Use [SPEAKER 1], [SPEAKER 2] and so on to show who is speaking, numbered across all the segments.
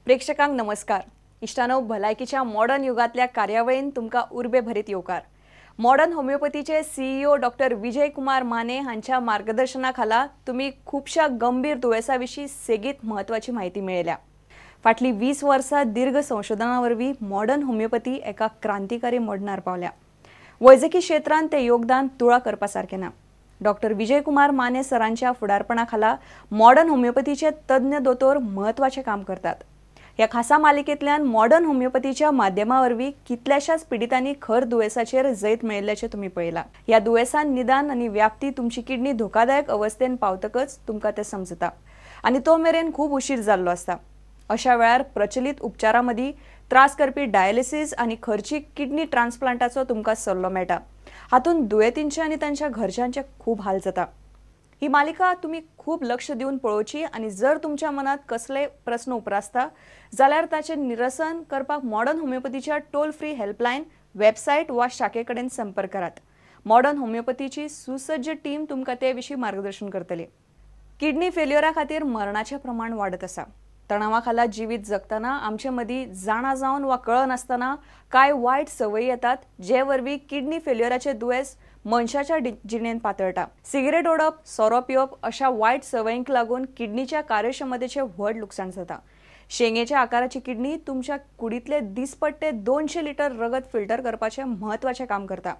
[SPEAKER 1] प्रेक्षकांक नमस्कार. इष्टानो, भलायकीच्या मॉडर्न युगातल्या कार्यावळीन तुमका उर्बे भरीत येवकार. Modern होमिओपॅथीचे CEO doctor Vijay Kumar Mane हांच्या मार्गदर्शनाखाला तुम्ही खूपशा गंभीर दुयेसांविषयी सेगीत महत्वाची माहिती मेळयल्या. फाटली 20 वर्सां दीर्घ संशोधनावरवी मॉडर्न होमिओपॅथी एका क्रांतिकारी मोडणार पावल्या. वैजकी क्षेत्रांत ते योगदान तुळा करपासारखे ना. डॉक्टर विजय कुमार माने सरांच्या फुडारपणाखाला मॉडर्न होमिओपॅथीचे तज्ञ दोतोर महत्वाचे काम करतात. या खासा मालिकेतल्यान मॉडर्न होमिओपॅथीच्या माध्यमावरवी कितल्याशाच पिडितांनी खर दुयेसाचेर जैत मेळिल्ल्याचे तुम्ही पळयला. या दुयेसान निदान आणि व्याप्ती तुमची किडनी धोकादायक अवस्थेन पावतकच तुमका ते समजता आणि तो मेरेन खूप उशीर जाल्लो असता. अशा वेळार प्रचलित उपचारांमधी त्रास करपी डायलिसिस आणि खर्चीक किडनी ट्रान्सप्लांटाचो तुमका सल्लो मेळटा. हातून दुयेंतींचे आणि त्यांच्या घरच्यांचे खूप हाल जाता. ही मालिका तुम्ही खूप लक्ष देऊन पळोवची आणि जर तुमच्या मनात कसले प्रश्न उपरासता जाल्यार ताचे निरसन करपाक मॉडर्न होमिओपॅथीच्या टोल फ्री हेल्पलाईन, वेबसाईट वा शाखेकडेन संपर्क करात. मॉडर्न होमिओपॅथीची सुसज्ज टीम तुमका ते विशीं मार्गदर्शन करतली. किडनी फेल्युअरा खातीर मरणाचे प्रमाण वाडत आसा. तणावाखाला जिवीत जगतना आमचे मदीं जाणा जावन वा कळन आसतना कांय वायट संवयी येतात जे वरवीं किडनी फेल्युअराचे दुयेंस मनशाच्या जिणेन पातळटा. सिगरेट ओडप, सोरो पिवप अशा वायट संवयींक लागून किडनीच्या कार्यक्षमतेचे व्हड लुकसाण जाता. शेंगेच्या आकाराची किडनी तुमच्या कुडींतले दिसपट्टे 200 लिटर रगत फिल्टर करपाचे म्हत्वाचे काम करता.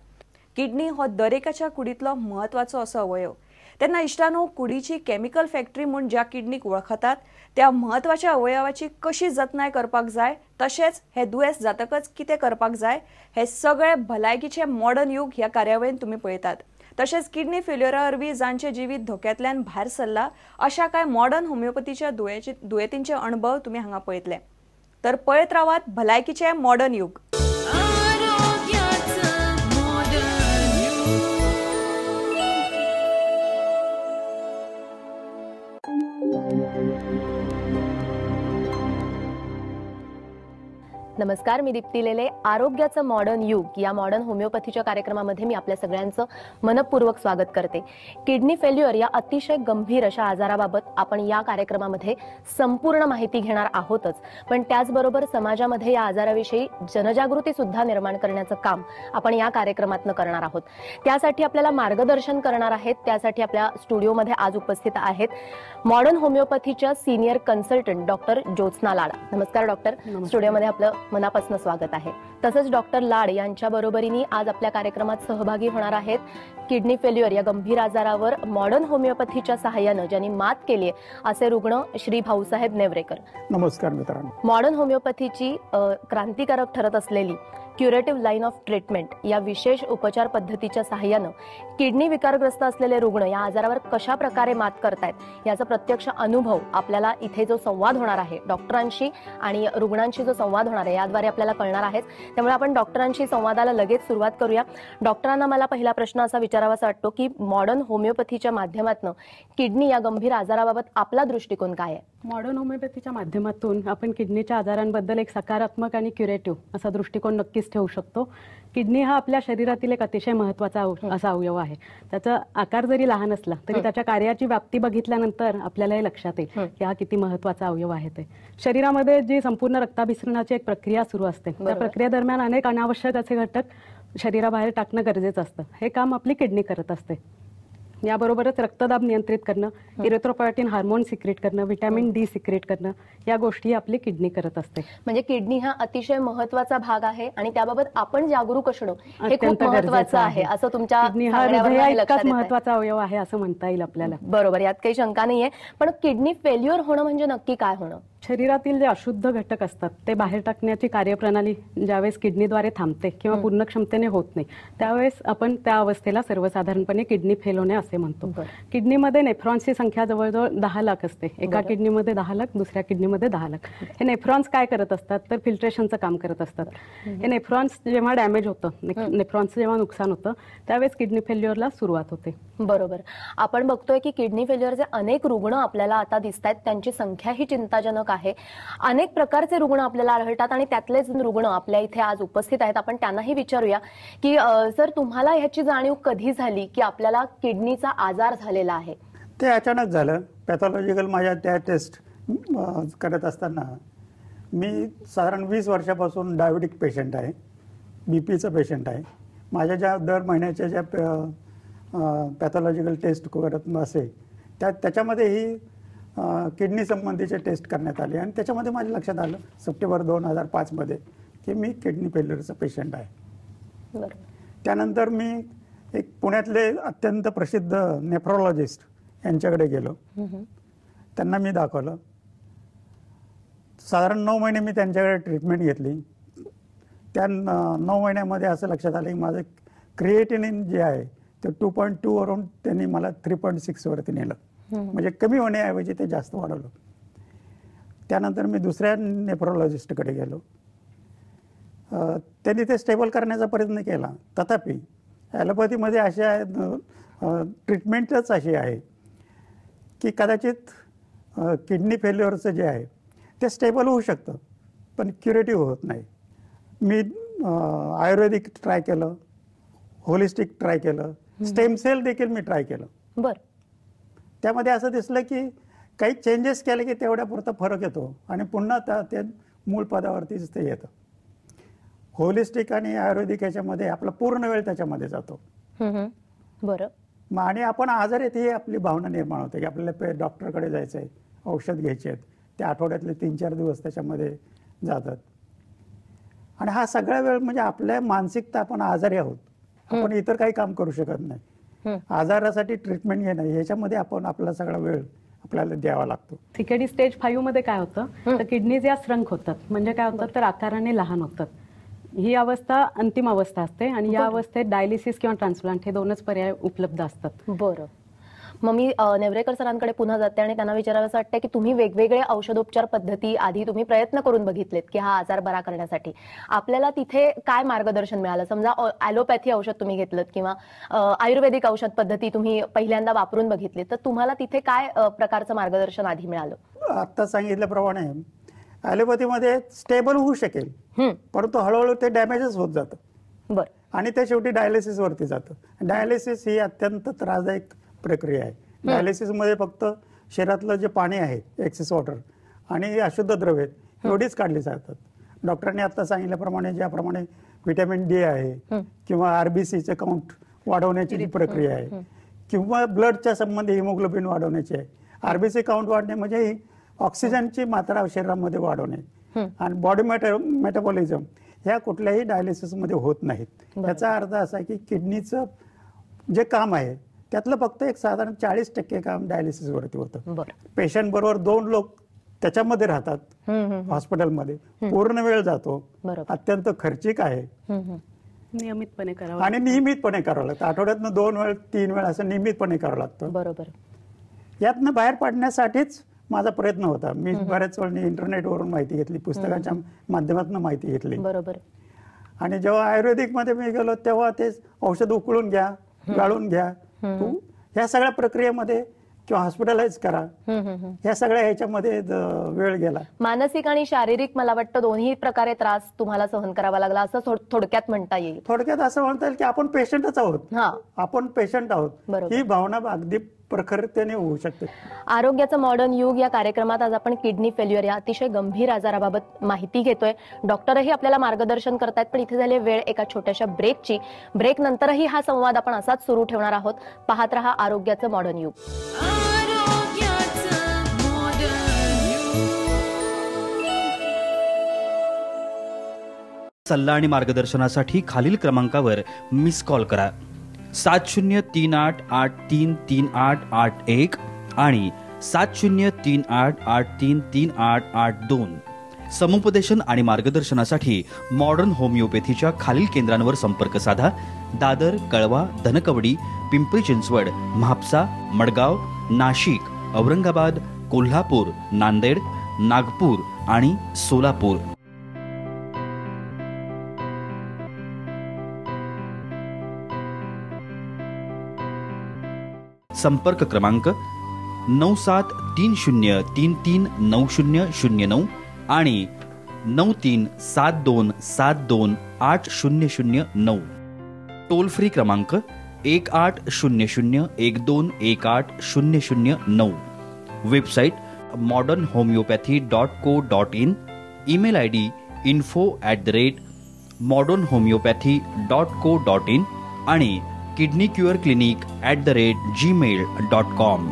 [SPEAKER 1] किडनी हो दरेकाच्या कुडींतलो म्हत्वाचो असो अवयव. तेन्ना इश्टानो, कुडीची केमिकल फॅक्टरी म्हूण ज्या किडनीक वळखतात त्या म्हत्वाच्या अवयवाची कशी जतनाय करपाक जाय, तशेंच हे दुयेंस जातकच कितें करपाक जाय हे सगळे भलायकीचे मॉडर्न युग ह्या कार्यावळीन तुम्ही पळयतात. तशेंच किडनी फेल्युअरा वरवीं जांचे जिवीत धोक्यांतल्यान भायर सरला अशा कांय मॉडर्न होमिओपॅथीच्या दुयेंतींचे अणभव तुम्ही हांगा पळयतले. तर पळयत रावात भलायकीचे मॉडर्न युग.
[SPEAKER 2] नमस्कार, मी दीप्ती लेले. आरोग्याचं मॉडर्न युग या मॉडर्न होमिओपॅथीच्या कार्यक्रमामध्ये मी आपल्या सगळ्यांचं मनपूर्वक स्वागत करते. किडनी फेल्युअर या अतिशय गंभीर अशा आजाराबाबत आपण या कार्यक्रमामध्ये संपूर्ण माहिती घेणार आहोतच, पण त्याचबरोबर समाजामध्ये या आजाराविषयी जनजागृती सुद्धा निर्माण करण्याचं काम आपण या कार्यक्रमातून करणार आहोत. त्यासाठी आपल्याला मार्गदर्शन करणार आहेत, त्यासाठी आपल्या स्टुडिओमध्ये आज उपस्थित आहेत मॉडर्न होमिओपॅथीच्या senior consultant doctor Jyotsna Lad. नमस्कार डॉक्टर, स्टुडिओमध्ये आपलं मनापासून स्वागत आहे. तसंच डॉक्टर लाड यांच्या बरोबरीने आज आपल्या कार्यक्रमात सहभागी होणार आहेत किडनी फेल्युअर या गंभीर आजारावर मॉडर्न होमिओपॅथीच्या सहाय्याने ज्यांनी मात केली असे रुग्ण श्री भाऊसाहेब नेवरेकर.
[SPEAKER 3] नमस्कार मित्रांनो.
[SPEAKER 2] मॉडर्न होमिओपॅथीची क्रांतिकारक ठरत असलेली क्युरेटिव्ह लाईन ऑफ ट्रीटमेंट या विशेष उपचार पद्धतीच्या सहाय्याने किडनी विकारग्रस्त असलेले रुग्ण या आजारावर कशा प्रकारे मात करतायत याचा प्रत्यक्ष अनुभव आपल्याला इथे जो संवाद होणार आहे डॉक्टरांशी आणि रुग्णांशी जो संवाद होणार आहे याद्वारे आपल्याला कळणार आहे. त्यामुळे आपण डॉक्टरांशी संवादाला लगेच सुरुवात करूया. डॉक्टरांना मला पहिला प्रश्न असा विचारावासा वाटतो की मॉडर्न होमिओपॅथीच्या माध्यमातून किडनी या गंभीर आजाराबाबत आपला दृष्टिकोन काय आहे?
[SPEAKER 3] मॉडर्न होमिओपॅथीच्या माध्यमातून आपण किडनीच्या आजारांबद्दल एक सकारात्मक आणि क्युरेटिव्ह असा दृष्टिकोन नक्कीच ठेवू शकतो. किडनी हा आपल्या शरीरातील एक अतिशय महत्त्वाचा असा अवयव आहे. त्याचा आकार जरी लहान असला तरी त्याच्या कार्याची व्याप्ती बघितल्यानंतर आपल्याला हे लक्षात येईल की हा किती महत्त्वाचा अवयव आहे. ते शरीरामध्ये जी संपूर्ण रक्ताभिसरणाची एक प्रक्रिया सुरू असते, त्या प्रक्रियेदरम्यान अनेक अनावश्यक असे घटक शरीराबाहेर टाकणं गरजेचं असतं. हे काम आपली किडनी करत असते. याबरोबरच रक्तदाब नियंत्रित करणं, इरिथ्रोपॉयटिन हार्मोन सिक्रेट करणं, व्हिटॅमिन डी सिक्रेट करणं या गोष्टी आपली किडनी करत असते.
[SPEAKER 2] म्हणजे किडनी हा अतिशय महत्त्वाचा भाग आहे आणि त्याबाबत आपण जागरूक असणं हे खूप महत्त्वाचं आहे असं तुमच्या
[SPEAKER 3] इतकाच महत्त्वाचा अवयव आहे असं म्हणता येईल आपल्याला.
[SPEAKER 2] बरोबर, यात काही शंका नाहीये. पण किडनी फेल्युअर होणं म्हणजे नक्की काय होणं?
[SPEAKER 3] शरीरातील जे अशुद्ध घटक असतात ते बाहेर टाकण्याची कार्यप्रणाली ज्यावेळेस किडनीद्वारे थांबते किंवा पूर्ण क्षमतेने होत नाही त्यावेळेस आपण त्या अवस्थेला सर्वसाधारणपणे किडनी फेल होणे असे म्हणतो. किडनीमध्ये नेफ्रॉन्सची संख्या जवळजवळ 10 लाख असते. एका किडनीमध्ये 10 लाख, दुसऱ्या किडनीमध्ये 10 लाख. हे नेफ्रॉन्स काय करत असतात तर फिल्ट्रेशनचं काम करत असतात. हे नेफ्रॉन्स जेव्हा डॅमेज होतं, नेफ्रॉन्सचं जेव्हा नुकसान होतं त्यावेळेस किडनी फेल्युअरला सुरुवात होते.
[SPEAKER 2] बरोबर. आपण बघतोय की किडनी फेल्युअरचे अनेक रुग्ण आपल्याला आता दिसत आहेत, त्यांची संख्या ही चिंताजनक आहे. अनेक प्रकारचे रुग्ण आपल्याला आढळतात आणि त्यातलेच रुग्ण आपल्या इथे आज उपस्थित आहेत. आपण त्यांनाही विचारूया की सर, तुम्हाला ह्याची जाणीव कधी झाली की आपल्याला किडनीचा आजार झालेला आहे?
[SPEAKER 4] ते अचानक झालं. पॅथॉलॉजिकल माझ्या त्या टेस्ट करत असताना मी साधारण 20 वर्षापासून डायबिटिक पेशंट आहे, बीपीचं पेशंट आहे. माझ्या ज्या दर महिन्याच्या ज्या पॅथॉलॉजिकल टेस्ट करत असे त्याच्यामध्ये ही किडनी संबंधीचे टेस्ट करण्यात आले आणि त्याच्यामध्ये माझ्या लक्षात आलं सप्टेंबर 2005 मध्ये की मी किडनी फेल्युअरचं पेशंट आहे.
[SPEAKER 2] बरोबर.
[SPEAKER 4] त्यानंतर मी एक पुण्यातले अत्यंत प्रसिद्ध नेफ्रोलॉजिस्ट यांच्याकडे गेलो. त्यांना मी दाखवलं. साधारण 9 महिने मी त्यांच्याकडे ट्रीटमेंट घेतली. त्या 9 महिन्यामध्ये असं लक्षात आलं की माझं क्रिएटिनिन जे आहे ते 2.2 वरून त्यांनी मला 3.6 वरती नेलं. म्हणजे कमी होण्याऐवजी ते जास्त वाढवलं. त्यानंतर मी दुसऱ्या नेफ्रोलॉजिस्टकडे गेलो. त्यांनी ते स्टेबल करण्याचा प्रयत्न केला. तथापि ॲलोपॅथीमध्ये अशा ट्रीटमेंटच अशी आहे की कदाचित किडनी फेल्युअरचं जे आहे ते स्टेबल होऊ शकतं पण क्युरेटिव्ह होत नाही. मी आयुर्वेदिक ट्राय केलं, होलिस्टिक ट्राय केलं, स्टेम सेल देखील मी ट्राय केलं.
[SPEAKER 2] बरं.
[SPEAKER 4] त्यामध्ये असं दिसलं की काही चेंजेस केले की तेवढ्यापुरता फरक येतो आणि पुन्हा ते मूळ पदावरतीच ते येतं. होलिस्टिक आणि आयुर्वेदिक याच्यामध्ये आपला पूर्ण वेळ त्याच्यामध्ये जातो.
[SPEAKER 2] बरं.
[SPEAKER 4] मग आणि आपण आजार येते ही आपली भावना निर्माण होते की आपल्याला डॉक्टरकडे जायचं आहे, औषध घ्यायचे आहेत. ते आठवड्यातले 3-4 दिवस त्याच्यामध्ये जातात आणि हा सगळा वेळ म्हणजे आपल्या मानसिकता आपण आजारी आहोत, आपण इतर काही काम करू शकत नाही. आजारासाठी ट्रीटमेंट घेणं ह्याच्यामध्ये आपण आपला सगळा वेळ आपल्याला द्यावा लागतो.
[SPEAKER 3] सीकेडी स्टेज 5 मध्ये काय होतं तर किडनीज या श्रंक होतात. म्हणजे काय होतं तर आकाराने लहान होतात. ही अवस्था अंतिम अवस्था असते आणि या अवस्थेत डायलिसिस किंवा ट्रान्सप्लांट हे दोनच पर्याय उपलब्ध असतात.
[SPEAKER 2] बरं. मग मी नेवरेकर सरांकडे पुन्हा जाते आणि त्यांना विचारावंसं वाटतं की तुम्ही वेगवेगळे औषधोपचार पद्धती आधी तुम्ही प्रयत्न करून बघितलेत की हा आजार बरा करण्यासाठी. आपल्याला तिथे काय मार्गदर्शन मिळालं? समजा ॲलोपॅथी औषध तुम्ही घेतलं किंवा आयुर्वेदिक औषध पद्धती तुम्ही पहिल्यांदा वापरून बघितली, तर तुम्हाला तिथे काय प्रकारचं मार्गदर्शन आधी मिळालं?
[SPEAKER 4] आता सांगितल्याप्रमाणे ॲलोपॅथीमध्ये स्टेबल होऊ शकेल परंतु हळूहळू ते डॅमेजच होत जातं.
[SPEAKER 2] बरं.
[SPEAKER 4] आणि ते शेवटी डायलिसिसवरती जातं. डायलिसिस ही अत्यंत त्रासदायक प्रक्रिया आहे. डायलिसिसमध्ये फक्त शरीरातलं जे पाणी आहे, एक्सेस वॉटर आणि अशुद्ध द्रव्ये एवढीच काढली जातात. डॉक्टरांनी आता सांगितल्याप्रमाणे ज्याप्रमाणे व्हिटॅमिन डी आहे किंवा आरबीसीचे काउंट वाढवण्याची जी प्रक्रिया आहे किंवा ब्लडच्या संबंधी हिमोग्लोबिन वाढवण्याची आहे. आरबीसी काउंट वाढणे म्हणजे ऑक्सिजनची मात्रा शरीरामध्ये वाढवणे आणि बॉडी मेटाबॉलिझम ह्या कुठल्याही डायलिसिसमध्ये होत नाहीत. याचा अर्थ असा की किडनीचं जे काम आहे त्यातलं फक्त एक साधारण 40% काम डायलिसिसवरती होतं. पेशंट बरोबर 2 लोक त्याच्यामध्ये राहतात हॉस्पिटलमध्ये, पूर्ण वेळ जातो, अत्यंत खर्चिक आहे.
[SPEAKER 3] नियमितपणे करावं
[SPEAKER 4] आणि नियमितपणे करावं लागतं. आठवड्यातनं 2 वेळ 3 वेळ असं नियमितपणे करावं लागतं.
[SPEAKER 2] बरोबर.
[SPEAKER 4] यातनं बाहेर पडण्यासाठीच माझा प्रयत्न होता. मी बऱ्याच वेळा इंटरनेटवरून माहिती घेतली, पुस्तकाच्या माध्यमातून माहिती घेतली.
[SPEAKER 2] बरोबर. आणि
[SPEAKER 4] जेव्हा आयुर्वेदिक मध्ये मी गेलो तेव्हा ते औषध उकळून घ्या, गाळून घ्या, ह्या सगळ्या प्रक्रियेमध्ये किंवा हॉस्पिटलाइज करा, ह्या सगळ्या ह्याच्यामध्ये वेळ गेला.
[SPEAKER 2] मानसिक आणि शारीरिक मला वाटतं दोन्ही प्रकारे त्रास तुम्हाला सहन करावा लागला असं थोडक्यात म्हणता येईल.
[SPEAKER 4] थोडक्यात असं म्हणता येईल की आपण पेशंटच आहोत. आपण पेशंट आहोत ही भावना अगदी प्रखरतेने होऊ शकते.
[SPEAKER 2] आरोग्याचं मॉडर्न युग या कार्यक्रमात आज आपण किडनी फेल्युअर या अतिशय गंभीर आजाराबाबत माहिती घेतोय. डॉक्टरही आपल्याला मार्गदर्शन करतायत. पण इथे झाली वेळ एका छोट्याशा ब्रेकची. ब्रेक नंतरही हा संवाद आपण असाच सुरू ठेवणार आहोत. पाहत रहा आरोग्याचं मॉडर्न युग.
[SPEAKER 5] सल्ला आणि मार्गदर्शनासाठी खालील क्रमांकावर मिस कॉल करा. 7038833881 आणि 7038833882. समुपदेशन आणि मार्गदर्शनासाठी मॉडर्न होमिओपॅथीच्या खालील केंद्रांवर संपर्क साधा. दादर, कळवा, धनकवडी, पिंपरी चिंचवड, म्हापसा, मडगाव, नाशिक, औरंगाबाद, कोल्हापूर, नांदेड, नागपूर आणि सोलापूर. संपर्क क्रमांक 9730339009 आणि 9372728009. टोल फ्री क्रमांक 180012180009. Website modernhomeopathy.co.in. Email ID info@modernhomeopathy.co.in आणि kidneycureclinic@gmail.com.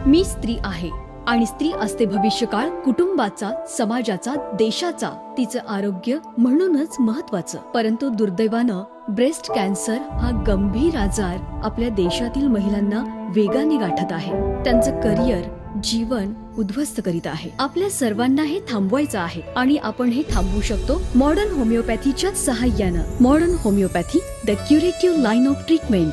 [SPEAKER 6] मी स्त्री आहे आणि स्त्री असते भविष्यकाळ कुटुंबाचा, समाजाचा, देशाचा. तिचं आरोग्य म्हणूनच महत्वाचं. परंतु दुर्दैवानं ब्रेस्ट कॅन्सर हा गंभीर आजार आपल्या देशातील महिलांना वेगाने गाठत आहे. त्यांचं करिअर, जीवन उद्ध्वस्त करीत आहे. आपल्या सर्वांना हे थांबवायचं आहे आणि आपण हे थांबवू शकतो मॉडर्न होमिओपॅथीच्या सहाय्यानं. Modern homeopathy, the curative line of treatment.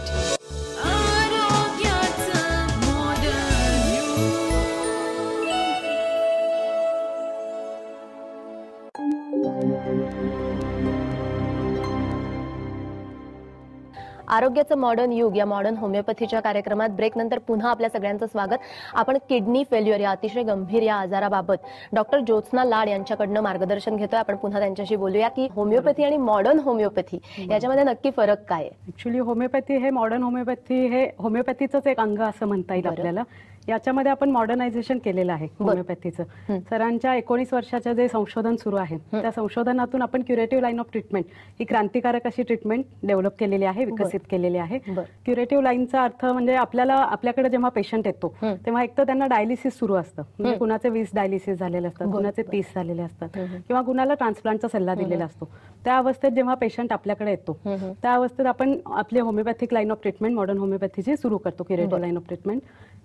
[SPEAKER 2] आरोग्याचं मॉडर्न युग या मॉडर्न होमिओपॅथीच्या कार्यक्रमात ब्रेक नंतर पुन्हा आपल्या सगळ्यांचं स्वागत. आपण किडनी फेल्युअर या अतिशय गंभीर या आजाराबाबत डॉक्टर ज्योत्स्ना लाड यांच्याकडनं मार्गदर्शन घेतोय. आपण पुन्हा त्यांच्याशी बोलूया की होमिओपॅथी आणि मॉडर्न होमिओपॅथी याच्यामध्ये नक्की फरक काय आहे.
[SPEAKER 3] ऍक्च्युली होमिओपॅथी हे मॉडर्न होमिओपॅथी हे होमिओपॅथीचंच एक अंग असं म्हणता येईल आपल्याला. याच्यामध्ये आपण मॉडर्नायझेशन केलेलं आहे होमिओपॅथीचं. सरांच्या 19 वर्षाचं जे संशोधन सुरू आहे त्या संशोधनातून आपण क्युरेटिव्ह लाईन ऑफ ट्रीटमेंट ही क्रांतिकारक अशी ट्रीटमेंट डेव्हलप केलेली आहे, विकसित केलेली आहे. क्युरेटिव्ह लाईनचा अर्थ म्हणजे आपल्याकडे जेव्हा पेशंट येतो तेव्हा एक तर त्यांना डायलिसिस सुरू असतं. म्हणजे कुणाचे 20 डायलिसिस झालेले असतात, कुणाचे 30 झालेले असतात किंवा कुणाला ट्रान्सप्लांटचा सल्ला दिलेला असतो. त्या अवस्थेत जेव्हा पेशंट आपल्याकडे येतो त्या अवस्थेत आपण आपली homeopathic line of treatment modern होमिओपॅथीची सुरू करतो, क्युरेटिव्ह लाईन ऑफ ट्रीटमेंट.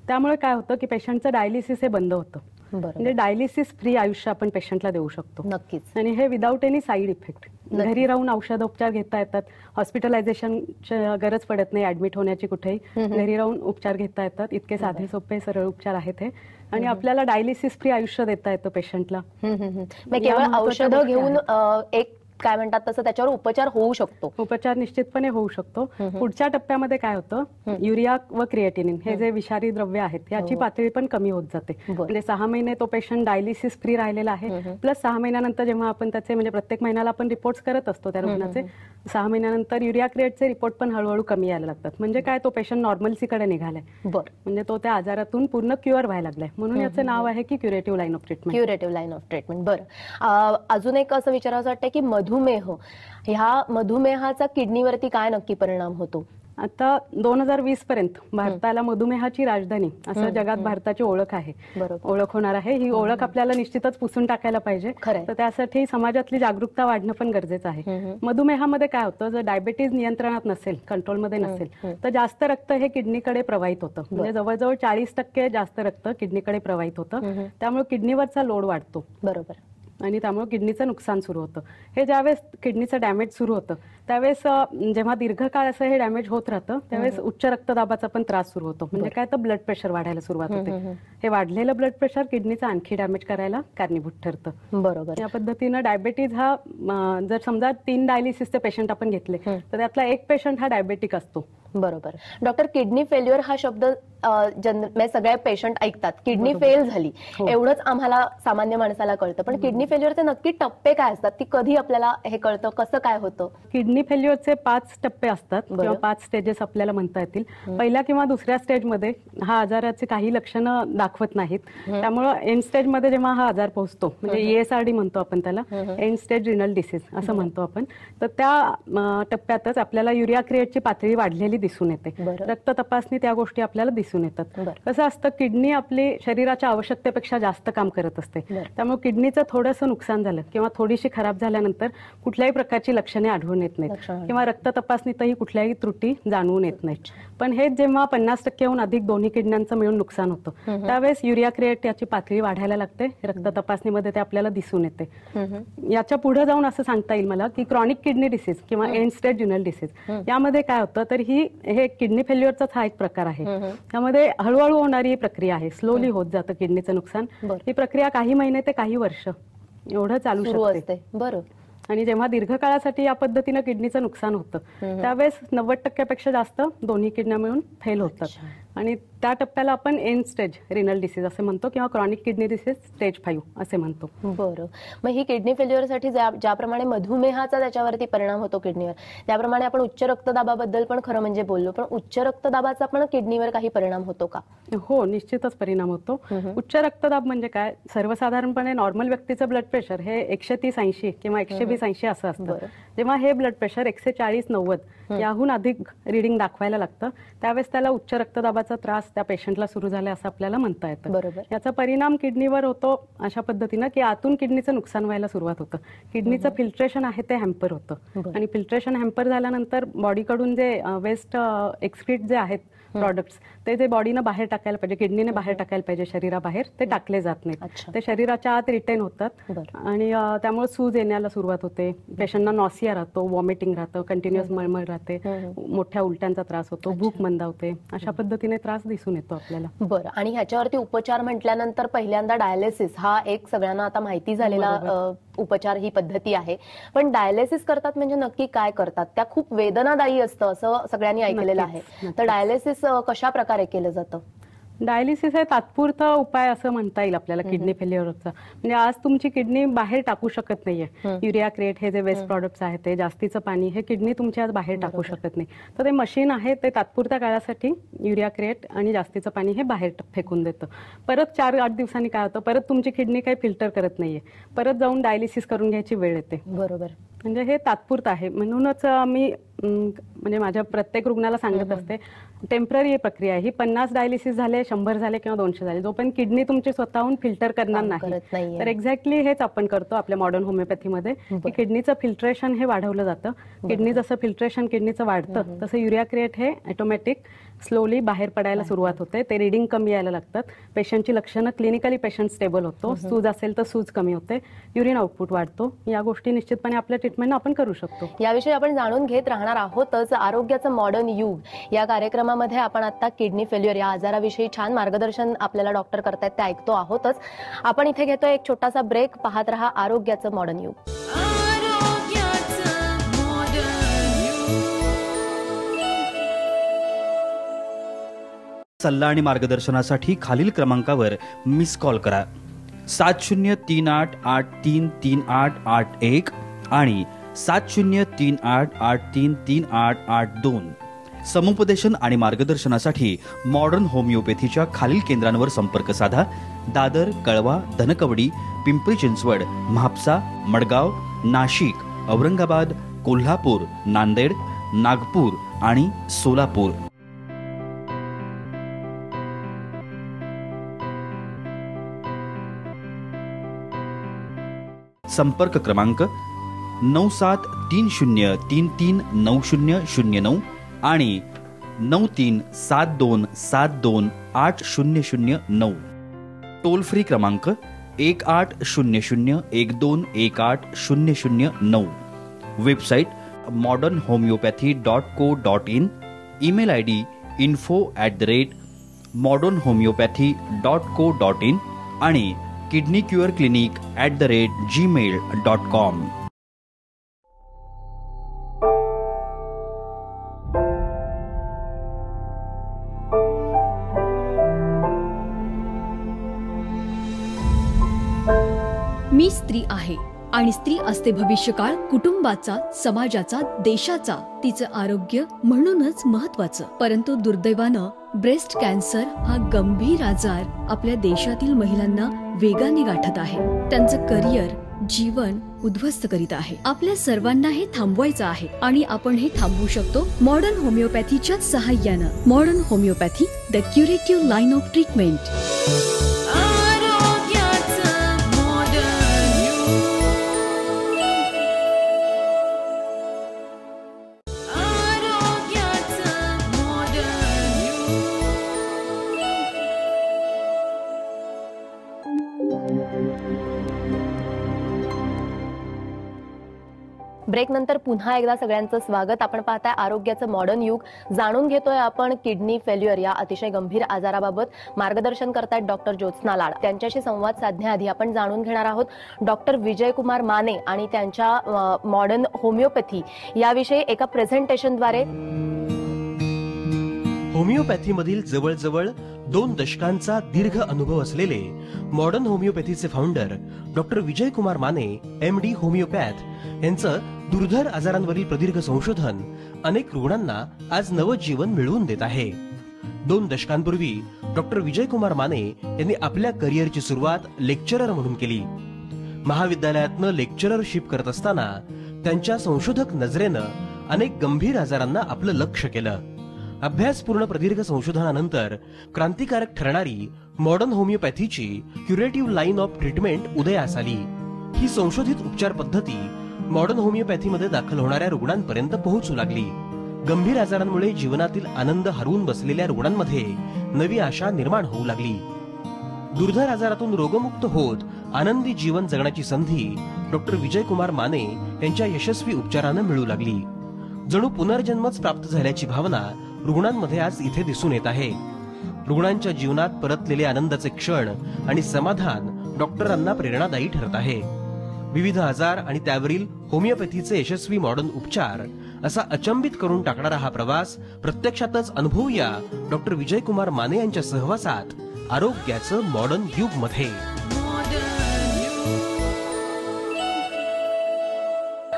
[SPEAKER 3] त्यामुळे काय होतं की पेशंटचं डायलिसिस हे बंद होतं. म्हणजे डायलिसिस फ्री आयुष्य आपण पेशंटला देऊ शकतो.
[SPEAKER 2] नक्कीच.
[SPEAKER 3] आणि हे विदाऊट एनी साईड इफेक्ट. घरी राहून औषधोपचार घेता येतात, हॉस्पिटलायझेशन गरज पडत नाही ऍडमिट होण्याची कुठेही. घरी राहून उपचार घेता येतात. इतके साधे सोपे सरळ उपचार आहेत हे. आणि आपल्याला डायलिसिस फ्री आयुष्य देता येतं पेशंटला.
[SPEAKER 2] केवळ औषधं घेऊन एक काय म्हणतात तसं त्याच्यावर उपचार होऊ शकतो.
[SPEAKER 3] उपचार निश्चितपणे होऊ शकतो. पुढच्या टप्प्यामध्ये काय होतं, युरिया व क्रिएटिनिन हे जे विषारी द्रव्य आहेत याची पातळी पण कमी होत जाते. म्हणजे 6 महिने तो पेशंट डायलिसिस फ्री राहिलेला आहे. प्लस 6 महिन्यानंतर जेव्हा आपण त्याचे म्हणजे प्रत्येक महिन्याला आपण रिपोर्ट करत असतो त्या रुग्णाचे, 6 महिन्यानंतर युरिया क्रिएटचे रिपोर्ट पण हळूहळू कमी यायला लागतात. म्हणजे काय, तो पेशंट नॉर्मल्सीकडे निघालाय. म्हणजे तो त्या आजारातून पूर्ण क्युअर व्हायला लागलाय. म्हणून याचं नाव आहे की curative line of treatment.
[SPEAKER 2] Curative line of treatment. बरं, अजून एक असं विचारावं वाटतं की मधुमेह, ह्या मधुमेहाचा किडनीवरती काय नक्की परिणाम होतो.
[SPEAKER 3] आता 2020 पर्यंत भारताला मधुमेहाची राजधानी असं जगात भारताची ओळख आहे, ओळख होणार आहे. ही ओळख आपल्याला निश्चितच पुसून टाकायला पाहिजे. तर त्यासाठी समाजातली जागरूकता वाढणं पण गरजेचं आहे. मधुमेहामध्ये काय होतं, जर डायबिटीज नियंत्रणात नसेल, कंट्रोलमध्ये नसेल तर जास्त रक्त हे किडनीकडे प्रवाहित होतं. म्हणजे जवळजवळ 40% जास्त रक्त किडनीकडे प्रवाहित होतं. त्यामुळे किडनीवरचा लोड वाढतो.
[SPEAKER 2] बरोबर.
[SPEAKER 3] आणि त्यामुळे किडनीचं नुकसान सुरू होतं. हे ज्यावेळेस किडनीचं डॅमेज सुरू होतं त्यावेळेस जेव्हा दीर्घकाळ असं हे डॅमेज होत राहतं त्यावेळेस उच्च रक्तदाबाचा पण त्रास सुरू होतो. म्हणजे काय, तर ब्लड प्रेशर वाढायला सुरुवात होते. हे वाढलेलं ब्लड प्रेशर किडनीचं आणखी डॅमेज करायला कारणीभूत ठरतं.
[SPEAKER 2] बरोबर.
[SPEAKER 3] या पद्धतीनं डायबिटीज हा जर समजा 3 डायलिसिसचे पेशंट आपण घेतले तर त्यातला एक पेशंट हा डायबेटिक असतो.
[SPEAKER 2] बरोबर. डॉक्टर, किडनी फेल्युअर हा शब्द सगळे पेशंट ऐकतात, किडनी फेल झाली एवढंच आम्हाला सामान्य माणसाला कळतं. पण किडनी फेल्युअरचे नक्की टप्पे काय असतात, ती कधी आपल्याला हे कळतं, कसं काय होतं.
[SPEAKER 3] किडनी फेल्युअरचे 5 टप्पे असतात किंवा 5 स्टेजेस आपल्याला म्हणता येतील. पहिल्या किंवा दुसऱ्या स्टेजमध्ये हा आजाराचे काही लक्षणं दाखवत नाहीत. त्यामुळे एंड स्टेजमध्ये जेव्हा हा आजार पोहोचतो, म्हणजे ESRD म्हणतो आपण त्याला, एंड स्टेज रिनल डिसीज असं म्हणतो आपण, तर त्या टप्प्यातच आपल्याला युरिया क्रिएटची पातळी वाढलेली दिसून येते. रक्त तपासणी त्या गोष्टी आपल्याला दिसून येतात. कसं असतं, किडनी आपली शरीराच्या आवश्यकतेपेक्षा जास्त काम करत असते. त्यामुळे किडनीचं थोडंसं नुकसान झालं किंवा थोडीशी खराब झाल्यानंतर कुठल्याही प्रकारची लक्षणे आढळून येत नाहीत किंवा रक्त तपासणीतही कुठल्याही त्रुटी जाणवून येत नाहीत. पण हे जेव्हा 50%हून अधिक दोन्ही किडण्यांचं मिळून नुकसान होतं त्यावेळेस युरिया क्रिएट याची पातळी वाढायला लागते. रक्त तपासणीमध्ये ते आपल्याला दिसून येते. याच्या पुढे जाऊन असं सांगता येईल मला की क्रॉनिक किडनी डिसीज किंवा एंड स्टेज रिनल डिसीज यामध्ये काय होतं, तर हे किडनी फेल्युअरचाच हा एक प्रकार आहे. त्यामध्ये हळूहळू होणारी प्रक्रिया आहे, स्लोली होत जातं किडनीचं नुकसान. ही प्रक्रिया काही महिने ते काही वर्ष एवढं चालू शकते.
[SPEAKER 2] बरं.
[SPEAKER 3] आणि जेव्हा दीर्घकाळासाठी या पद्धतीनं किडनीचं नुकसान होतं त्यावेळेस 90% पेक्षा जास्त दोन्ही किडन्या मिळून फेल होतात. आणि त्या टप्प्याला आपण एंड स्टेज रिनल डिसीज असे म्हणतो किंवा क्रॉनिक किडनी डिसीज स्टेज 5 असे म्हणतो.
[SPEAKER 2] बरं, मग ही किडनी फेल्युअरसाठी ज्याप्रमाणे मधुमेहाचा त्याच्यावरती परिणाम होतो किडनीवर, त्याप्रमाणे आपण उच्च रक्तदाबाबद्दल पण खरं म्हणजे बोललो, पण उच्च रक्तदाबाचा पण किडनीवर काही परिणाम होतो का?
[SPEAKER 3] हो, निश्चितच परिणाम होतो. उच्च रक्तदाब म्हणजे काय, सर्वसाधारणपणे नॉर्मल व्यक्तीचं ब्लड प्रेशर हे 130/80 किंवा 120/80 असं असतं. जेव्हा हे ब्लड प्रेशर 140/90 याहून अधिक रिडिंग दाखवायला लागतं, त्यावेळेस त्याला उच्च रक्तदाबाचा त्रास त्या पेशंटला सुरू झाला असं आपल्याला म्हणता येतं.
[SPEAKER 2] बरोबर.
[SPEAKER 3] याचा परिणाम किडनीवर होतो अशा पद्धतीनं की आतून किडनीचं नुकसान व्हायला सुरुवात होतं. किडनीचं फिल्ट्रेशन आहे ते हॅम्पर होतं आणि फिल्ट्रेशन हॅम्पर झाल्यानंतर बॉडीकडून जे वेस्ट एक्सक्रीट जे आहेत प्रॉडक्ट्स ते बॉडीनं बाहेर टाकायला पाहिजे, किडनीने बाहेर टाकायला पाहिजे शरीराबाहेर, ते टाकले जात नाहीत. ते शरीराच्या आत रिटेन होतात आणि त्यामुळे सूज येण्याला सुरुवात होते. पेशंटना नॉसिया राहतो, वॉमिटिंग राहतं, कंटिन्युअस मळमळ राहते, मोठ्या उलट्यांचा त्रास होतो, भूक मंदावते, अशा पद्धतीने त्रास दिसून येतो आपल्याला.
[SPEAKER 2] बरं, आणि ह्याच्यावरती उपचार म्हटल्यानंतर पहिल्यांदा डायलिसिस हा एक सगळ्यांना आता माहिती झालेला उपचार ही पद्धती आहे. पण डायलिसिस करतात म्हणजे नक्की काय करतात? त्या खूप वेदनादायी असतं असं सगळ्यांनी ऐकलेलं आहे. तर डायलिसिस कशा प्रकारे केलं जातं?
[SPEAKER 3] डायलिसिस हे तात्पुरता उपाय असं म्हणता येईल आपल्याला किडनी फेल्युअरचा. म्हणजे आज तुमची किडनी बाहेर टाकू शकत नाहीये. युरिया क्रिएट हे जे वेस्ट प्रॉडक्ट्स आहेत ते जास्तीचं पाणी हे किडनी तुमची आज बाहेर टाकू शकत नाही. तर ते मशीन आहे ते तात्पुरत्या काळासाठी युरिया क्रिएट आणि जास्तीचं पाणी हे बाहेर फेकून देतं. परत 4-8 दिवसांनी काय होतं, परत तुमची किडनी काही फिल्टर करत नाहीये, परत जाऊन डायलिसिस करून घ्यायची वेळ येते.
[SPEAKER 2] बरोबर.
[SPEAKER 3] म्हणजे हे तात्पुरतं आहे. म्हणूनच मी म्हणजे माझ्या प्रत्येक रुग्णाला सांगत असते, टेम्पररी प्रक्रिया आहे ही. 50 डायलिसिस झाले, 100 झाले किंवा 200 झाले, जोपर्यंत किडनी तुमची स्वतःहून फिल्टर करणार नाही. तर एक्झॅक्टली हेच आपण करतो आपल्या मॉडर्न होमिओपॅथीमध्ये, की किडनीचं फिल्ट्रेशन हे वाढवलं जातं. किडनी जसं फिल्ट्रेशन किडनीचं वाढतं तसं युरिया क्रिएट हे ऑटोमॅटिक स्लोली बाहेर पडायला सुरुवात होते. ते रिडिंग कमी यायला लागतात. पेशंटची लक्षणं क्लिनिकली पेशंट स्टेबल होतो. सूज असेल तर सूज कमी होते, युरिन आउटपुट वाढतो. या गोष्टी निश्चितपणे आपल्या ट्रीटमेंट आपण करू शकतो.
[SPEAKER 2] याविषयी आपण जाणून घेत राहणार आहोतच. आरोग्याचं मॉडर्न युग या कार्यक्रमामध्ये आपण आता किडनी फेल्युअर या आजाराविषयी छान मार्गदर्शन आपल्याला डॉक्टर करतायत ते ऐकतो आहोतच. आपण इथे घेतोय एक छोटासा ब्रेक. पाहत रहा आरोग्याचं मॉडर्न युग.
[SPEAKER 5] सल्ला आणि मार्गदर्शनासाठी खालील क्रमांकावर मिस कॉल करा. 7038833881 आणि 7038833882. समुपदेशन आणि मार्गदर्शनासाठी मॉडर्न होमिओपॅथीच्या खालील केंद्रांवर संपर्क साधा. दादर, कळवा, धनकवडी, पिंपरी चिंचवड, म्हापसा, मडगाव, नाशिक, औरंगाबाद, कोल्हापूर, नांदेड, नागपूर आणि सोलापूर. संपर्क क्रमांक 9730339009 आणि 9372728009. टोल फ्री क्रमांक 180012180009. Website modernhomeopathy.co.in. Email ID info@modernhomeopathy.co.in आणि kidneycureclinic@gmail.com.
[SPEAKER 6] मी स्त्री आहे आणि स्त्री असते भविष्यकाळ कुटुंबाचा, समाजाचा, देशाचा, तिचं आरोग्य म्हणूनच महत्वाचं. परंतु दुर्दैवानं ब्रेस्ट कॅन्सर हा गंभीर आजार आपल्या देशातील महिलांना वेगाने गाठत आहे. त्यांचं करिअर, जीवन उद्ध्वस्त करीत आहे. आपल्या सर्वांना हे थांबवायचं आहे आणि आपण हे थांबवू शकतो मॉडर्न होमिओपॅथीच्या सहाय्यानं. Modern homeopathy, the curative line of treatment.
[SPEAKER 2] Break नंतर पुन्हा एकदा सगळ्यांचं स्वागत. आपण पाहताय आरोग्याचं मॉडर्न युग. जाणून घेतोय आपण किडनी फेल्युअर या अतिशय गंभीर आजाराबाबत. मार्गदर्शन करतायत डॉक्टर ज्योत्स्ना लाड. त्यांच्याशी संवाद साधण्याआधी आपण जाणून घेणार आहोत डॉक्टर विजय कुमार माने आणि त्यांच्या मॉडर्न होमिओपॅथी याविषयी एका प्रेझेंटेशनद्वारे.
[SPEAKER 7] होमिओपॅथीमधील जवळजवळ 2 दशकांचा दीर्घ अनुभव असलेले modern होमिओपॅथीचे founder doctor Vijay Kumar Mane MD homeopath यांचं दुर्धर आजारांवरील प्रदीर्घ संशोधन अनेक रुग्णांना आज नवजीवन मिळवून देत आहे. 2 दशकांपूर्वी डॉक्टर विजय कुमार माने यांनी आपल्या करिअरची सुरुवात लेक्चरर म्हणून केली. महाविद्यालयातनं लेक्चररशिप करत असताना त्यांच्या संशोधक नजरेनं अनेक गंभीर आजारांना आपलं लक्ष केलं. अभ्यासपूर्ण प्रदीर्घ संशोधनानंतर क्रांतिकारक ठरणारी मॉडर्न होमिओपॅथीची क्युरेटिव्ह लाईन ऑफ ट्रीटमेंट उदयास आली. ही संशोधित उपचार पद्धती मॉडर्न होमिओपॅथीमध्ये दाखल होणाऱ्या रुग्णांपर्यंत पोहोचू लागली. गंभीर आजारांमुळे जीवनातील आनंद हरवून बसलेल्या रुग्णांमध्ये नवी आशा निर्माण होऊ लागली. दुर्धर आजारातून रोगमुक्त होत आनंदी जीवन जगण्याची संधी डॉक्टर विजय कुमार माने यांच्या यशस्वी उपचारानं मिळू लागली. जणू पुनर्जन्मच प्राप्त झाल्याची भावना रुग्णांमध्ये आज इथे दिसून येत आहे. रुग्णांच्या जीवनात परतलेले आनंदाचे क्षण आणि समाधान डॉक्टरांना प्रेरणादायी ठरत आहे. विविध आजार आणि त्यावरील होमिओपॅथीचे यशस्वी मॉडर्न उपचार असा अचंबित करून टाकणारा हा प्रवास प्रत्यक्षातच अनुभवूया डॉक्टर विजय कुमार माने यांच्या सहवासात आरोग्याचं मॉडर्न युग मध्ये.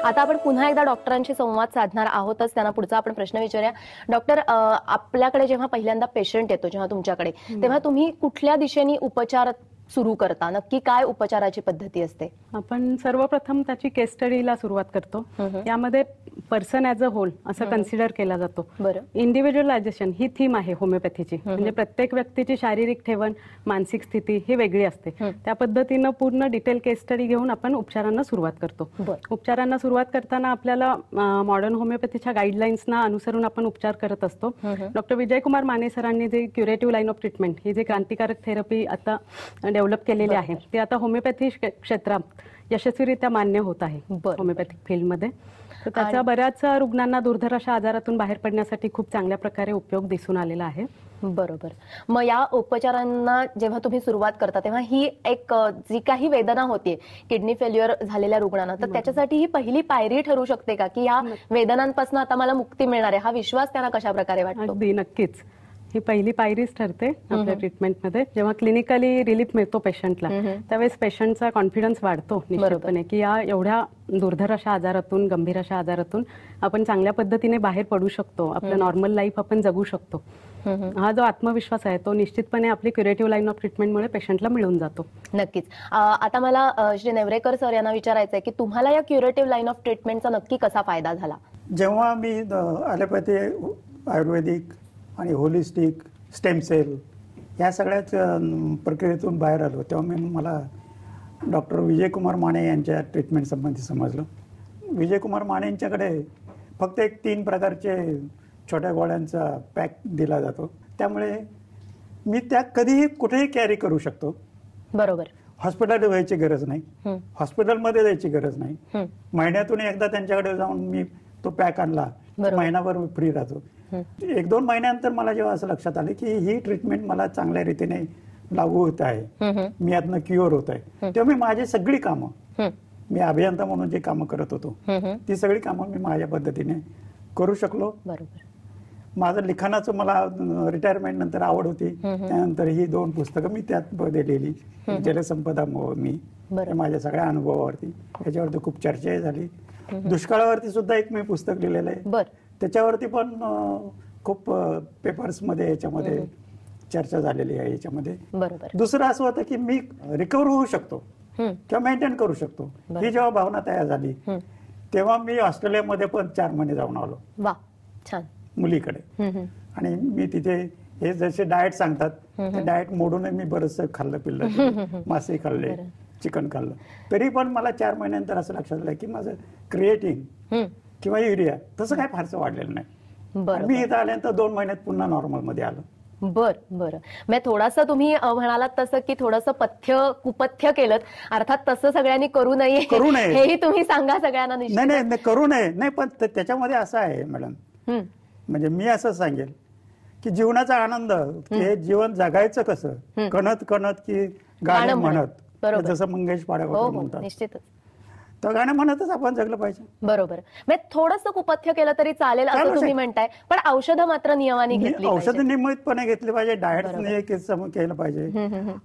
[SPEAKER 2] आता आपण पुन्हा एकदा डॉक्टरांशी संवाद साधणार आहोतच. त्यांना पुढचा आपण प्रश्न विचारूया. डॉक्टर, आपल्याकडे जेव्हा पहिल्यांदा पेशंट येतो जेव्हा तुमच्याकडे, तेव्हा तुम्ही कुठल्या दिशेने उपचार सुरू करता? नक्की काय उपचाराची पद्धती असते?
[SPEAKER 3] आपण सर्वप्रथम त्याची केस स्टडीला सुरुवात करतो. यामध्ये पर्सन ॲज अ होल असं कन्सिडर केला जातो.
[SPEAKER 2] बरं.
[SPEAKER 3] इंडिव्हिज्युअलायझेशन ही थीम आहे होमिओपॅथीची. म्हणजे प्रत्येक व्यक्तीची शारीरिक ठेवण, मानसिक स्थिती ही वेगळी असते. त्या पद्धतीनं पूर्ण डिटेल केस स्टडी घेऊन आपण उपचारांना सुरुवात करतो. उपचारांना सुरुवात करताना आपल्याला मॉडर्न होमिओपॅथीच्या गाईडलाईन्सना अनुसरून आपण उपचार करत असतो. डॉक्टर विजय कुमार माने सरांनी जे क्युरेटिव्ह लाईन ऑफ ट्रीटमेंट ही जी क्रांतिकारक थेरपी आता डेव्हलप केलेली आहे ती आता होमिओपॅथी क्षेत्रात यशस्वीरित्या मान्य होत आहे होमिओपॅथिक फील्डमध्ये. तर त्याचा बऱ्याच रुग्णांना दुर्धर अशा आजारातून बाहेर पडण्यासाठी खूप चांगल्या प्रकारे उपयोग दिसून आलेला आहे.
[SPEAKER 2] बरोबर. मग या उपचारांना जेव्हा तुम्ही सुरुवात करता तेव्हा ही एक जी काही वेदना होते किडनी फेल्युअर झालेल्या रुग्णांना, तर त्याच्यासाठी ही पहिली पायरी ठरू शकते का, की या वेदनांपासून आता मला मुक्ती मिळणार आहे, हा विश्वास त्यांना कशा प्रकारे वाटतो?
[SPEAKER 3] अगदी नक्कीच ही पहिली पायरीच ठरते आपल्या ट्रीटमेंटमध्ये. जेव्हा क्लिनिकली रिलीफ मिळतो पेशंटला त्यावेळेस पेशंटचा कॉन्फिडन्स वाढतो निश्चितपणे, की या एवढ्या दुर्धर अशा आजारातून, गंभीर अशा आजारातून आपण चांगल्या पद्धतीने बाहेर पडू शकतो, आपलं नॉर्मल लाईफ आपण जगू शकतो. हा जो आत्मविश्वास आहे तो निश्चितपणे आपली क्युरेटिव्ह लाईन ऑफ ट्रीटमेंटमुळे पेशंटला मिळून जातो.
[SPEAKER 2] नक्कीच. आता मला श्री नेवरेकर सर यांना विचारायचं आहे की तुम्हाला या क्युरेटिव्ह लाईन ऑफ ट्रीटमेंटचा नक्की कसा फायदा झाला?
[SPEAKER 4] जेव्हा मी ॲलोपॅथी, आयुर्वेदिक आणि होलिस्टिक, स्टेम सेल या सगळ्याच प्रक्रियेतून बाहेर आलो तेव्हा मला डॉक्टर विजय कुमार माने यांच्या ट्रीटमेंट संबंधी समजलं. विजय कुमार माने यांच्याकडे फक्त एक 3 प्रकारचे छोट्या गोळ्यांचा पॅक दिला जातो. त्यामुळे मी त्या कधीही कुठेही कॅरी करू शकतो.
[SPEAKER 2] बरोबर.
[SPEAKER 4] हॉस्पिटल व्हायची गरज नाही, हॉस्पिटलमध्ये जायची गरज नाही. महिन्यातून एकदा त्यांच्याकडे जाऊन मी तो पॅक आणला, महिनाभर फ्री राहतो. 1-2 महिन्यानंतर मला जेव्हा असं लक्षात आलं की ही ट्रीटमेंट मला चांगल्या रीतीने लागू होत आहे, मी यातनं क्युअर होत आहे, तेव्हा मी माझी सगळी कामं, मी अभियंता म्हणून जे कामं करत होतो ती सगळी कामं मी माझ्या पद्धतीने करू शकलो.
[SPEAKER 2] बरोबर.
[SPEAKER 4] माझं लिखाणाचं मला रिटायरमेंट नंतर आवड होती. त्यानंतर ही 2 पुस्तकं मी त्यात दिलेली, जलसंपदा मी माझ्या सगळ्या अनुभवावरती, याच्यावरती खूप चर्चा झाली. दुष्काळावरती सुद्धा एक मी पुस्तक लिहिलेलं आहे, त्याच्यावरती पण खूप पेपर्समध्ये याच्यामध्ये चर्चा झालेली आहे याच्यामध्ये. दुसरं असं होतं की मी रिकव्हर होऊ शकतो किंवा मेंटेन करू शकतो, ही जेव्हा भावना तयार झाली तेव्हा मी ऑस्ट्रेलियामध्ये पण 4 महिने जाऊन आलो.
[SPEAKER 2] वा, छान.
[SPEAKER 4] मुलीकडे. आणि मी तिथे हे जसे डाएट सांगतात ते डाएट मोडून मी बरंचसं खाल्लं पिल्लं, मासे खाल्ले, चिकन खाल्लं, तरी पण मला 4 महिन्यानंतर असं लक्षात आलं की माझं क्रिएटिन किंवा युरिया तसं काय फारसं वाढलेलं नाही. मी इथं आल्यानंतर 2 महिन्यात पुन्हा नॉर्मल मध्ये आलो.
[SPEAKER 2] बरं. मग थोडंसं तुम्ही म्हणालात तसं की थोडंसं कुपथ्य केलं, अर्थात तसं सगळ्यांनी करू नये हेही तुम्ही सांगा सगळ्यांना.
[SPEAKER 4] नाही, करू नये नाही, पण त्याच्यामध्ये असं आहे मॅडम, म्हणजे मी असं सांगेल की जीवनाचा आनंद, हे जीवन जगायचं कसं, कणत कणत की गाणं म्हणत, जसं मंगेश पाडगावकर म्हणतात.
[SPEAKER 2] निश्चितच.
[SPEAKER 4] तर गाणं म्हणतच आपण जगलं पाहिजे.
[SPEAKER 2] बरोबर. म्हणजे थोडंसं कुपथ्य केलं तरी चालेल असं
[SPEAKER 4] चालू
[SPEAKER 2] तुम्ही
[SPEAKER 4] शकतं.
[SPEAKER 2] म्हणताय, पण औषधं मात्र नियमाने घेतली
[SPEAKER 4] औषध
[SPEAKER 2] पाहिजे.
[SPEAKER 4] नियमितपणे घेतली पाहिजे, डाएट केलं पाहिजे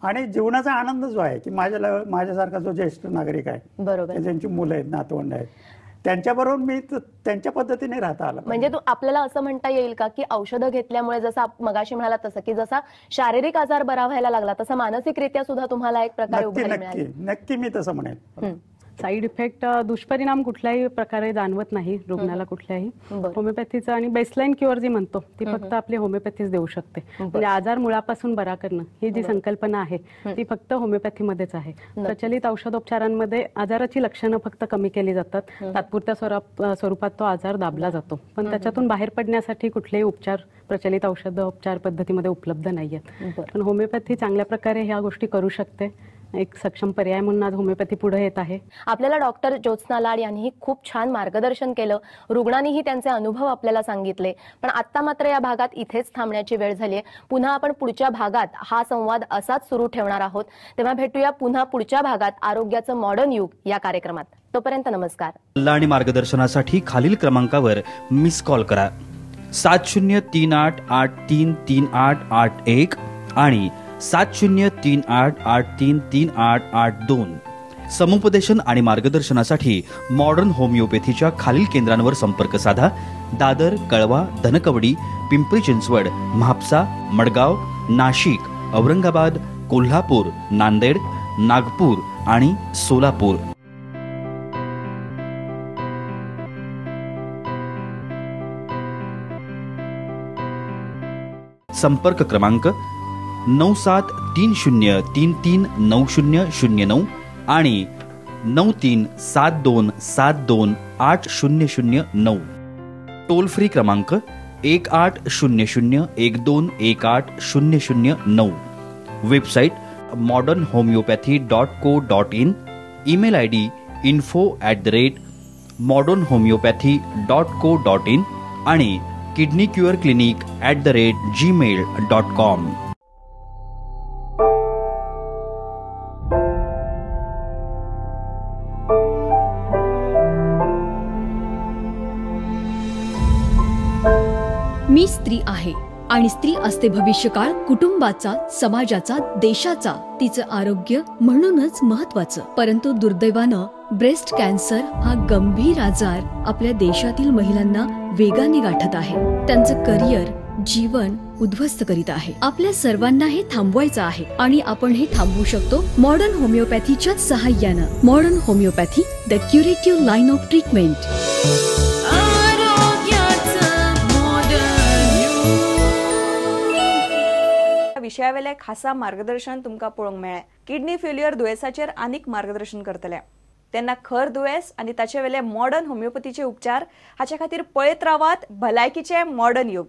[SPEAKER 4] आणि जीवनाचा आनंद जो आहे की माझ्यासारखा जो ज्येष्ठ नागरिक आहे,
[SPEAKER 2] बरोबर.
[SPEAKER 4] ज्यांची मुलं आहेत, नातवंड आहेत, त्यांच्याबरोबर मी त्यांच्या पद्धतीने राहता आलं.
[SPEAKER 2] म्हणजे तू आपल्याला असं म्हणता येईल का की औषधं घेतल्यामुळे जसं मगाशी म्हणाला तसं की जसा शारीरिक आजार बरा व्हायला लागला तसं मानसिकरित्या सुद्धा तुम्हाला एक प्रकारे
[SPEAKER 4] नक्की
[SPEAKER 2] उभारी
[SPEAKER 4] नक्की
[SPEAKER 2] मिळाली?
[SPEAKER 4] नक्की मी तसं म्हणेन.
[SPEAKER 3] साईड इफेक्ट दुष्परिणाम कुठल्याही प्रकारे जाणवत नाही रुग्णाला कुठल्याही.
[SPEAKER 2] बरं.
[SPEAKER 3] होमिओपॅथीचं आणि बेसलाईन क्युअर जी म्हणतो ती फक्त आपली होमिओपॅथीच देऊ शकते. म्हणजे आजार मुळापासून बरा करणं ही जी संकल्पना आहे ती फक्त होमिओपॅथीमध्येच आहे. प्रचलित औषधोपचारांमध्ये आजाराची लक्षणं फक्त कमी केली जातात, तात्पुरत्या स्वरूपात तो आजार दाबला जातो, पण त्याच्यातून बाहेर पडण्यासाठी कुठलेही उपचार प्रचलित औषधोपचार पद्धतीमध्ये उपलब्ध नाहीयेत. पण होमिओपॅथी चांगल्या प्रकारे ह्या गोष्टी करू शकते. एक सक्षम पर्याय म्हणून आज होमिओपॅथी पुढे येत आहे.
[SPEAKER 2] आपल्याला डॉक्टर ज्योत्स्ना लाड यांनीही खूप छान मार्गदर्शन केलं, रुग्णांनीही त्यांचे अनुभव आपल्याला सांगितले. पण आता मात्र या भागात इथेच थांबण्याची वेळ झाली आहे. पुन्हा आपण पुढच्या भागात हा संवाद असाच सुरू ठेवणार आहोत. तेव्हा भेटूया पुन्हा पुढच्या भागात आरोग्याचं मॉडर्न युग या कार्यक्रमात. तोपर्यंत नमस्कार.
[SPEAKER 5] सल्ला आणि मार्गदर्शनासाठी खालील क्रमांकावर मिस कॉल करा. 7038833881 आणि 7038833882. समुपदेशन आणि मार्गदर्शनासाठी मॉडर्न होमिओपॅथीच्या खालील केंद्रांवर संपर्क साधा. दादर, कळवा, धनकवडी, पिंपरी चिंचवड, म्हापसा, मडगाव, नाशिक, औरंगाबाद, कोल्हापूर, नांदेड, नागपूर आणि सोलापूर. संपर्क क्रमांक 9730339009 आणि 9372728009. टोल फ्री क्रमांक 180012180009. Website modernhomeopathy.co.in. Email ID info@modernhomeopathy.co.in आणि किडनी क्युअर clinic@gmail.com.
[SPEAKER 6] मी स्त्री आहे आणि स्त्री असते भविष्यकाळ कुटुंबाचा, समाजाचा, देशाचा, तिचं आरोग्य म्हणूनच महत्वाचं. परंतु दुर्दैवानं ब्रेस्ट कॅन्सर हा गंभीर आजार आपल्या देशातील महिलांना वेगाने गाठत आहे. त्यांचं करिअर, जीवन उद्ध्वस्त करीत आहे. आपल्या सर्वांना हे थांबवायचं आहे आणि आपण हे थांबवू शकतो मॉडर्न होमिओपॅथीच्या सहाय्यानं. Modern homeopathy, the curative line of treatment.
[SPEAKER 1] विषयावेले खासा मार्गदर्शन तुमका पळोवंक मेळ्ळें. किडनी फेल्युअर दुयेसाचेर आनीक मार्गदर्शन करतले. तेन्ना खर दुयेस आनी ताचे वेले मॉडर्न होमिओपॅथीचे उपचार हाचे खातीर पळयत रावात भलायकीचे मॉडर्न युग.